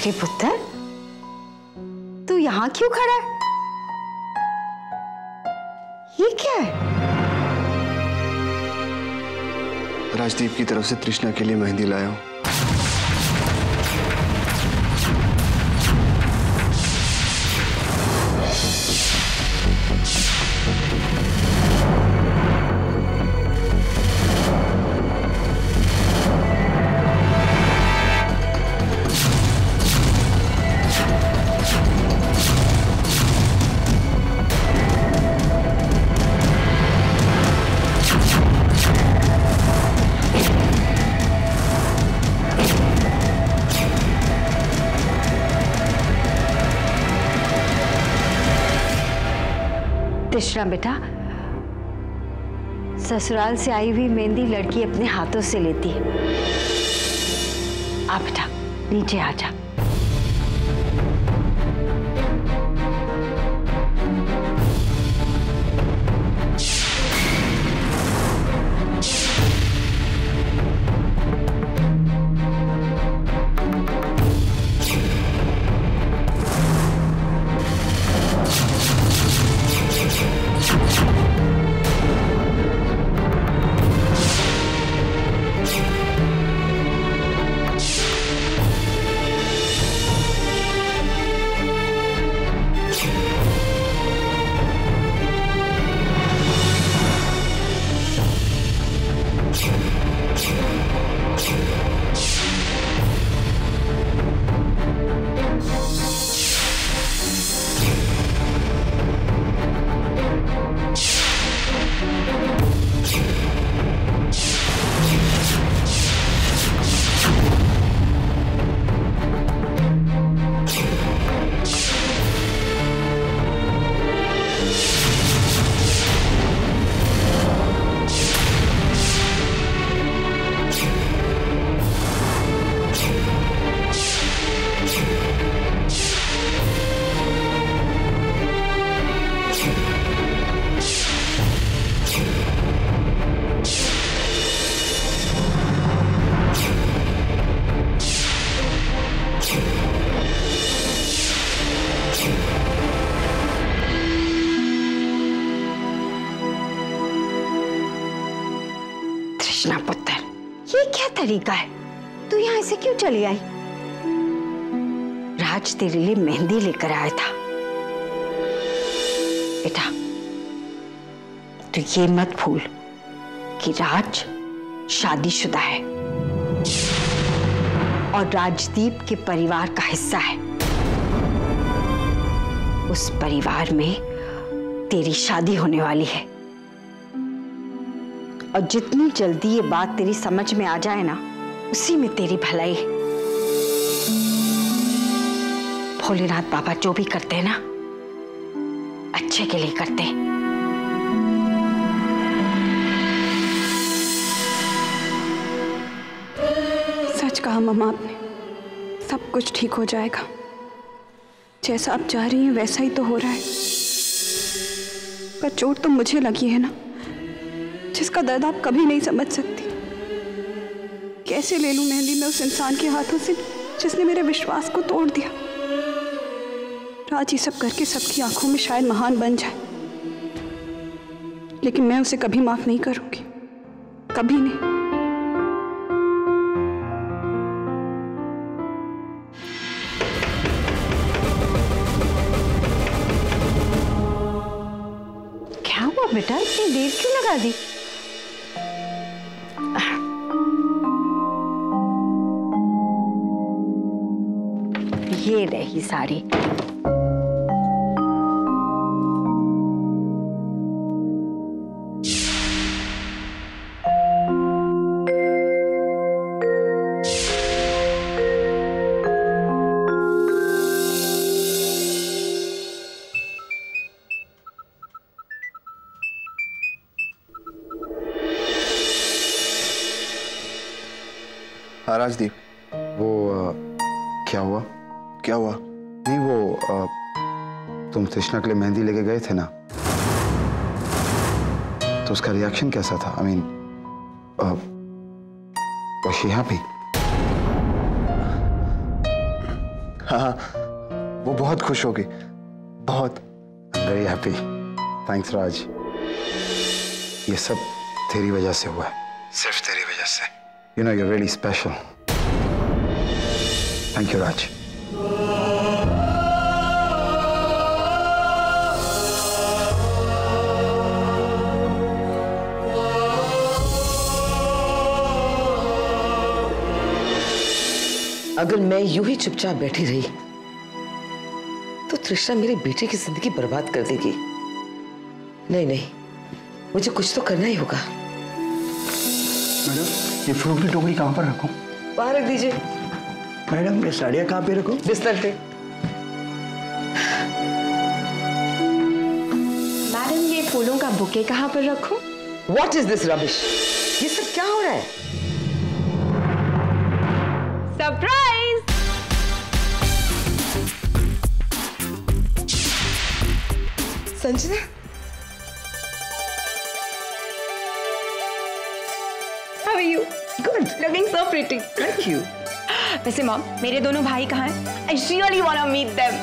अरे पुत्र, तू यहाँ क्यों खड़ा है? ये क्या है? राजदीप की तरफ से तृष्णा के लिए मेहंदी लाया हूँ। तृष्णा बेटा, ससुराल से आई हुई मेहंदी लड़की अपने हाथों से लेती है। आ बेटा, नीचे आ जा। तृष्णा पुत्र, ये क्या तरीका है? तू यहाँ ऐसे क्यों चली आई? राज तेरे लिए मेहंदी लेकर आया था। बेटा, तू ये मत भूल कि राज शादीशुदा है और राजदीप के परिवार का हिस्सा है। उस परिवार में तेरी शादी होने वाली है और जितनी जल्दी ये बात तेरी समझ में आ जाए ना, उसी में तेरी भलाई है। भोलेनाथ बाबा जो भी करते हैं ना, अच्छे के लिए करते हैं। सच कहा मम्मा आपने, सब कुछ ठीक हो जाएगा। जैसा आप चाह रही हैं वैसा ही तो हो रहा है। पर चोट तो मुझे लगी है ना, जिसका दर्द आप कभी नहीं समझ सकती। कैसे ले लूं मेहंदी मैं उस इंसान के हाथों से जिसने मेरे विश्वास को तोड़ दिया। राज ये सब करके सबकी आंखों में शायद महान बन जाए, लेकिन मैं उसे कभी माफ नहीं करूंगी, कभी नहीं। क्या हुआ बेटा, इतनी देर क्यों लगा दी? ये रही साड़ी। हाँ राजदीप, वो क्या हुआ? क्या हुआ? नहीं वो तुम तृष्णा के लिए मेहंदी लेके गए थे ना, तो उसका रिएक्शन कैसा था? I mean, was she happy? हाँ, वो बहुत खुश होगी, बहुत। Very happy. थैंक्स राज। ये सब तेरी वजह से हुआ है, सिर्फ तेरी वजह से। You know you really special. Thank you Raj. अगर मैं यूं ही चुपचाप बैठी रही तो तृष्णा मेरे बेटे की जिंदगी बर्बाद कर देगी। नहीं नहीं, मुझे कुछ तो करना ही होगा। मैडम, ये फ्रूट की टोकरी कहाँ पर रखूं? बाहर रख दीजिए। मैडम, ये साड़ियाँ कहाँ पे रखूं? बिस्तर पे। मैडम, ये फूलों का बुके कहाँ पर रखूं? What is this rubbish? ये सब क्या हो रहा है? Surprise! Sanjana, How are you? good, Looking so pretty. thank you. वैसे मॉम, मेरे दोनों भाई कहाँ हैं? I really wanna meet them.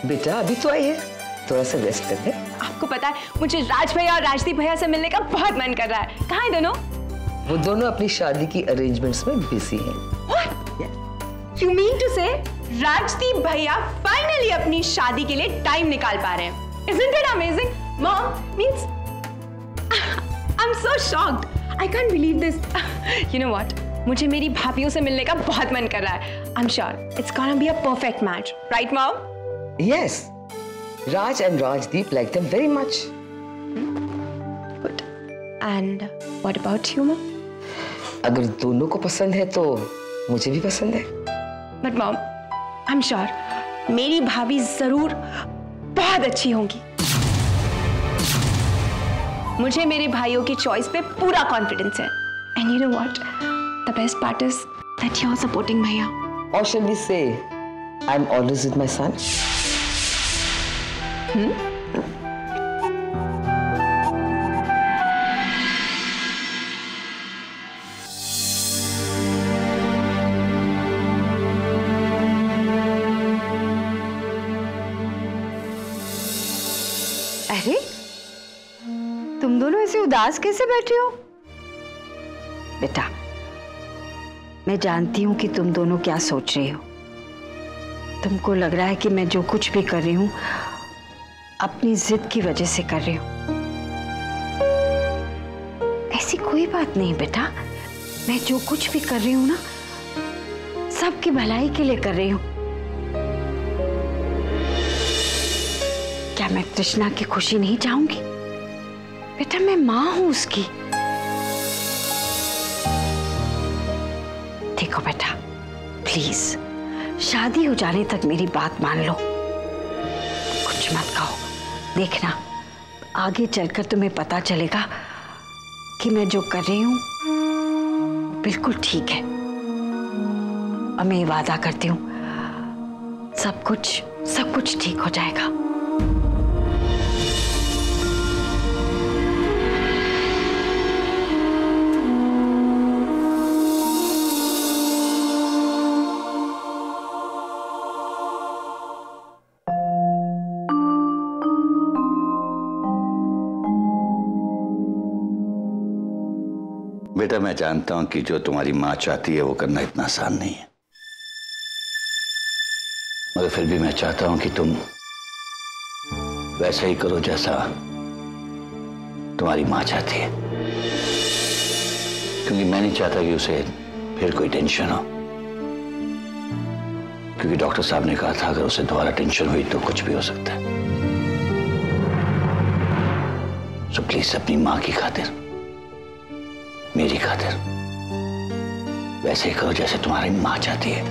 बेटा अभी तो आई है, थोड़ा सा रेस्ट कर ले। आपको पता है, मुझे राज भैया और राजदीप भैया से मिलने का बहुत मन कर रहा है। कहाँ हैं दोनों? वो दोनों अपनी शादी की अरेंजमेंट्स में बिजी हैं। What? You mean to say Rajdeep भैया फाइनली अपनी शादी के लिए टाइम निकाल पा रहे हैं? Isn't it amazing? Mom, means I'm so shocked. I can't believe this. You know what? मुझे मेरी भाभियों से मिलने का बहुत मन कर रहा है. I'm sure it's gonna be a perfect match, right, Mom? Yes, Raj and Rajdeep like them very much. Good. And what about you, Mom? अगर दोनों को पसंद है तो मुझे भी पसंद है। But Mom, I'm sure मेरी भाभी जरूर बहुत अच्छी होंगी। मुझे मेरे भाइयों की चॉइस पे पूरा कॉन्फिडेंस है। And you know what? The best part is that you're supporting भैया। Or shall we say, I'm always with my son? अरे, तुम दोनों ऐसे उदास कैसे बैठे हो? बेटा, मैं जानती हूं कि तुम दोनों क्या सोच रहे हो। तुमको लग रहा है कि मैं जो कुछ भी कर रही हूं अपनी जिद की वजह से कर रही हूं। ऐसी कोई बात नहीं बेटा, मैं जो कुछ भी कर रही हूं ना, सबकी भलाई के लिए कर रही हूं। क्या मैं तृष्णा की खुशी नहीं चाहूंगी? बेटा, मैं मां हूं उसकी। देखो बेटा, प्लीज शादी हो जाने तक मेरी बात मान लो, कुछ मत कहो। देखना, आगे चलकर तुम्हें पता चलेगा कि मैं जो कर रही हूं बिल्कुल ठीक है। और मैं वादा करती हूं सब कुछ ठीक हो जाएगा। बेटा, मैं जानता हूं कि जो तुम्हारी मां चाहती है वो करना इतना आसान नहीं है, मगर फिर भी मैं चाहता हूं कि तुम वैसा ही करो जैसा तुम्हारी मां चाहती है, क्योंकि मैं नहीं चाहता कि उसे फिर कोई टेंशन हो, क्योंकि डॉक्टर साहब ने कहा था अगर उसे दोबारा टेंशन हुई तो कुछ भी हो सकता है। सो प्लीज अपनी मां की खातिर, मेरी खातिर वैसे ही करो जैसे तुम्हारी मां चाहती है।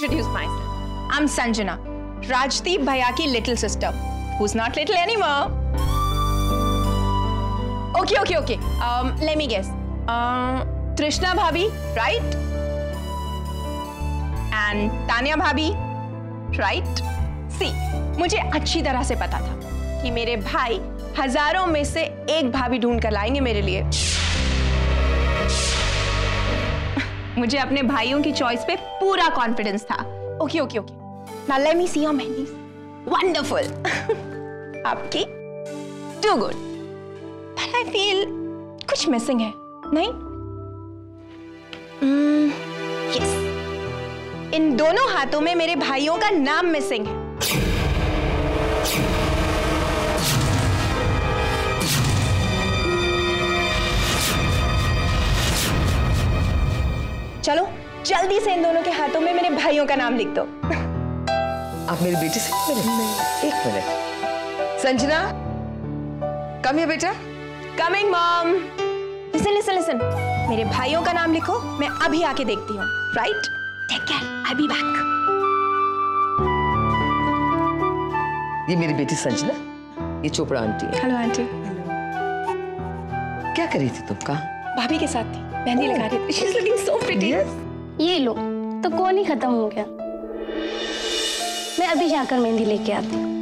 introduce myself. I'm Sanjana, Rajdeep Bhaiya ki little sister, who's not little anymore. Okay. Let me guess. Trishna bhabhi, right? And Tanya bhabhi, right? See, मुझे अच्छी तरह से पता था कि मेरे भाई हजारों में से एक भाभी ढूंढ कर लाएंगे मेरे लिए। मुझे अपने भाइयों की चॉइस पे पूरा कॉन्फिडेंस था। Okay. Now let me see your mehndi. Wonderful। आपकी too good। But I feel कुछ मिसिंग है, नहीं? Yes। इन दोनों हाथों में मेरे भाइयों का नाम मिसिंग है। चलो जल्दी से इन दोनों के हाथों में मेरे भाइयों का नाम लिख दो। आप मेरी बेटी से एक मिनट। संजना, कम है बेटा। Coming mom. लिसन, मेरे भाइयों का नाम लिखो, मैं अभी आके देखती हूँ। Right? Take care, I be back. ये मेरी बेटी संजना, ये चोपड़ा आंटी है। Hello aunty. क्या कर रही थी तुम? कहाँ? भाभी के साथ थी, मेहंदी लगा रही थी। She is looking so pretty. ये लो, तो कौन ही खत्म हो गया। मैं अभी जाकर मेहंदी लेके आती हूँ।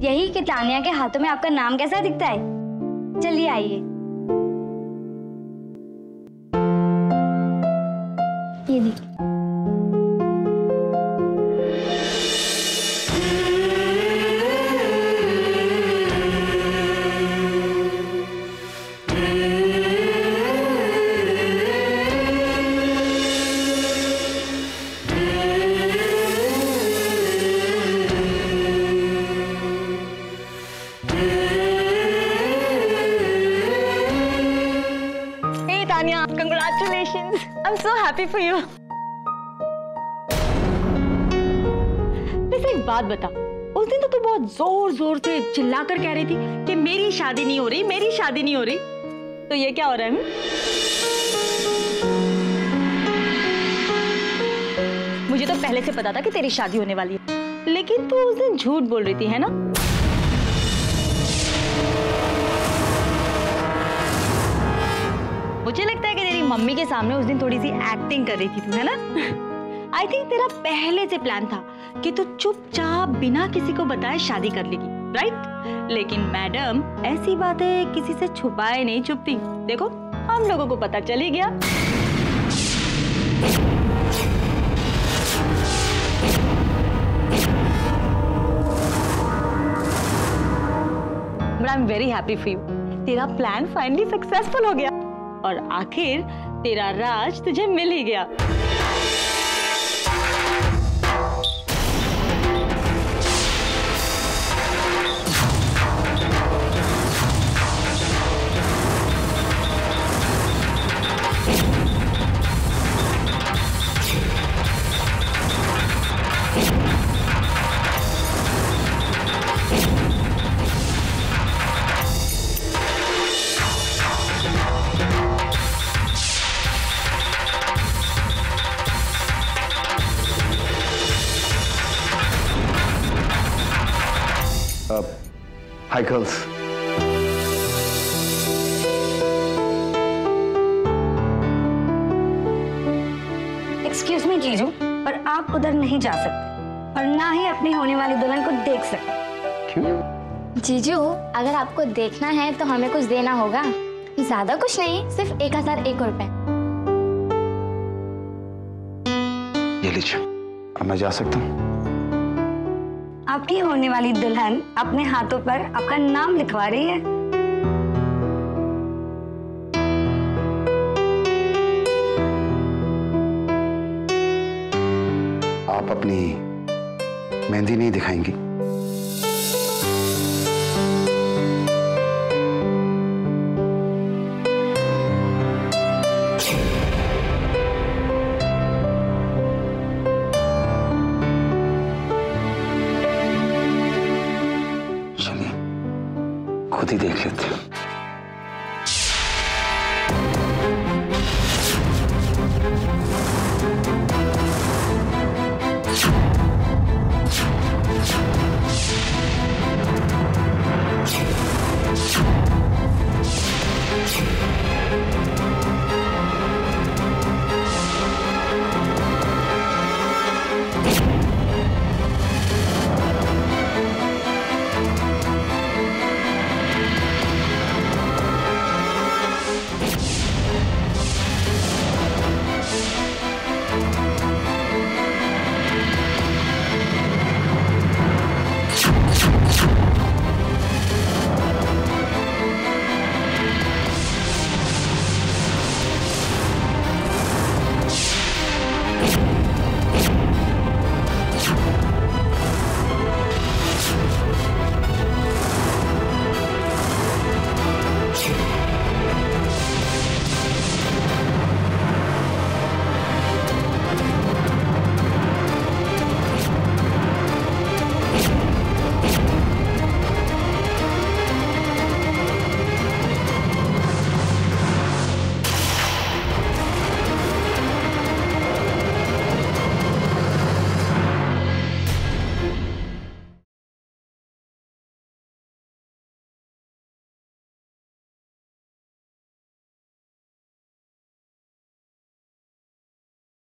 यही कि तानिया के हाथों में आपका नाम कैसा दिखता है? चलिए आइए। ये देखिए। Congratulations! I'm so happy for you. वैसे एक बात बता, उस दिन तो तू बहुत जोर से चिल्लाकर कह रही थी कि मेरी शादी नहीं हो रही, मेरी शादी नहीं हो रही। तो ये क्या हो रहा है? मुझे तो पहले से पता था कि तेरी शादी होने वाली है, लेकिन तू उस दिन झूठ बोल रही थी, है ना? मुझे लगता है कि तेरी मम्मी के सामने उस दिन थोड़ी सी एक्टिंग कर रही थी तू, है ना? आई थिंक तेरा पहले से प्लान था कि तू चुपचाप बिना किसी को बताए शादी कर लेगी, राइट? लेकिन मैडम, ऐसी बातें किसी से छुपाए नहीं छुपती। देखो, हम लोगों को पता चल ही गया। But I'm very happy for you. तेरा प्लान फाइनली सक्सेसफुल हो गया और आखिर तेरा राज तुझे मिल ही गया। Hi girls. एक्सक्यूज मी जीजू, पर आप उधर नहीं जा सकते और ना ही अपनी होने वाली दुल्हन को देख सकते। क्यों? जीजू, अगर आपको देखना है तो हमें कुछ देना होगा। ज्यादा कुछ नहीं, सिर्फ 1001 रुपए। ये लीजिए, अब मैं जा सकता हूँ? आपकी होने वाली दुल्हन अपने हाथों पर आपका नाम लिखवा रही है। आप अपनी मेहंदी नहीं दिखाएंगी? चलिए खुद ही देख लेते हैं।